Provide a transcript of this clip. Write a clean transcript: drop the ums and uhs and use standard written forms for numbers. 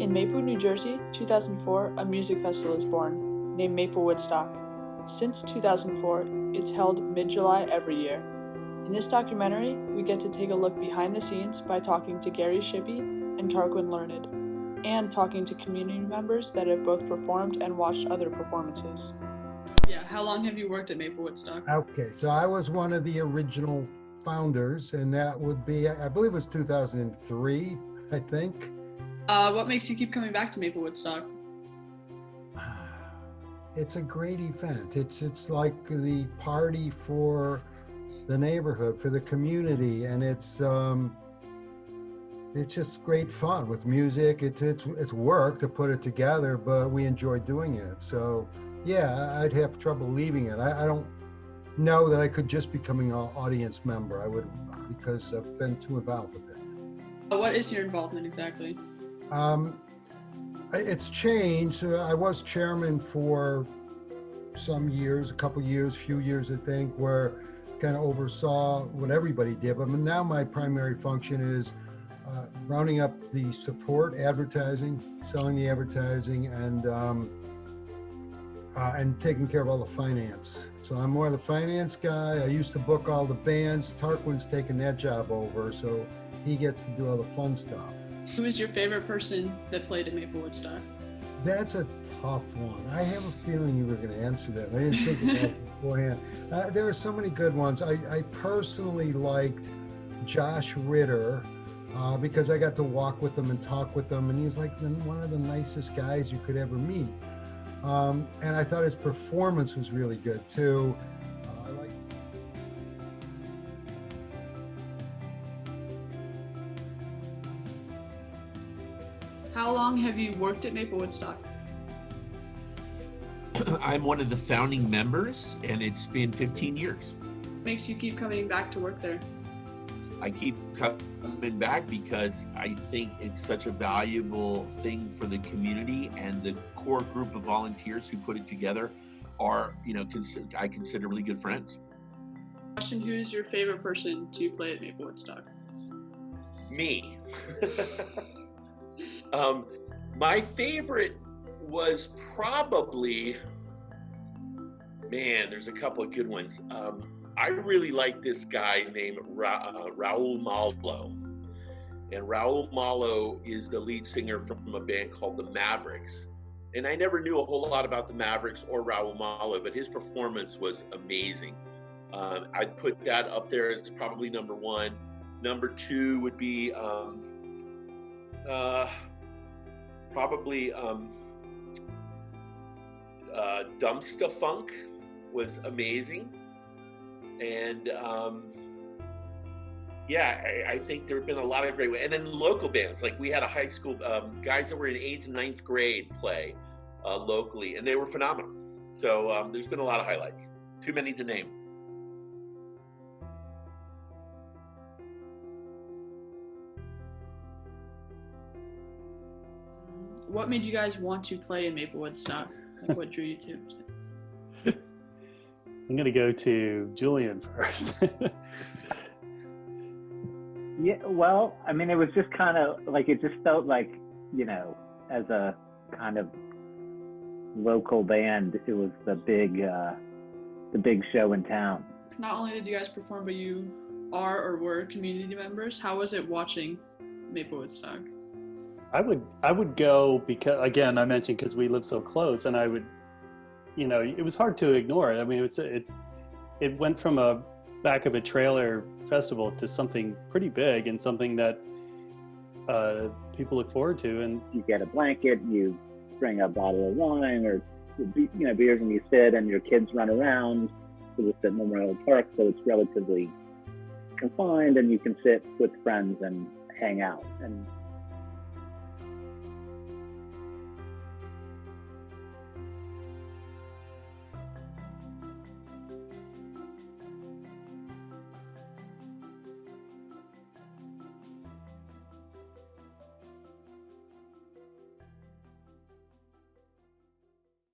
In Maplewood, New Jersey, 2004, a music festival is born, named Maplewoodstock. Since 2004, it's held mid-July every year. In this documentary, we get to take a look behind the scenes by talking to Gary Shippey and Tarquin Learned, and talking to community members that have both performed and watched other performances. Yeah, how long have you worked at Maplewoodstock? Okay, so I was one of the original founders, and that would be, I believe it was 2003, I think. What makes you keep coming back to Maplewoodstock? It's a great event. It's like the party for the neighborhood, for the community, and it's just great fun with music. It's work to put it together, but we enjoy doing it. So yeah, I'd have trouble leaving it. I don't know that I could just becoming an audience member. I would, because I've been too involved with it. What is your involvement exactly? It's changed. I was chairman for some years, few years, I think, where kind of oversaw what everybody did. But now my primary function is rounding up the support, advertising, selling the advertising, and taking care of all the finance. So I'm more the finance guy. I used to book all the bands. Tarquin's taken that job over, so he gets to do all the fun stuff. Who is your favorite person that played at Maplewoodstock? That's a tough one. I have a feeling you were going to answer that. I didn't think of that beforehand. There were so many good ones. I personally liked Josh Ritter because I got to walk with him and talk with him, and he was like one of the nicest guys you could ever meet. And I thought his performance was really good too. How long have you worked at Maplewoodstock? I'm one of the founding members, and it's been 15 years. What makes you keep coming back to work there? I keep coming back because I think it's such a valuable thing for the community, and the core group of volunteers who put it together are, I consider really good friends. Question: who's your favorite person to play at Maplewoodstock? Me. My favorite was probably, there's a couple of good ones. I really like this guy named Raul Malo. And Raul Malo is the lead singer from a band called the Mavericks. And I never knew a whole lot about the Mavericks or Raul Malo, but his performance was amazing. I'd put that up there as probably number one. Number two would be probably Dumpsta Funk was amazing. And I think there have been a lot of great, and then local bands, like we had a high school, guys that were in 8th and 9th grade play locally, and they were phenomenal. So there's been a lot of highlights, too many to name. What made you guys want to play in Maplewoodstock? Like, what drew you to? I'm going to go to Julian first. Yeah, well, I mean, it was just kind of like, it just felt like, as a kind of local band, it was the big show in town. Not only did you guys perform, but you are or were community members. How was it watching Maplewoodstock? I would go because, again, I mentioned because we live so close, and I would, it was hard to ignore it. I mean, it went from a back of a trailer festival to something pretty big and something that people look forward to. And you get a blanket, you bring a bottle of wine or beers, and you sit, and your kids run around. So it's at Memorial Park, so it's relatively confined, and you can sit with friends and hang out. And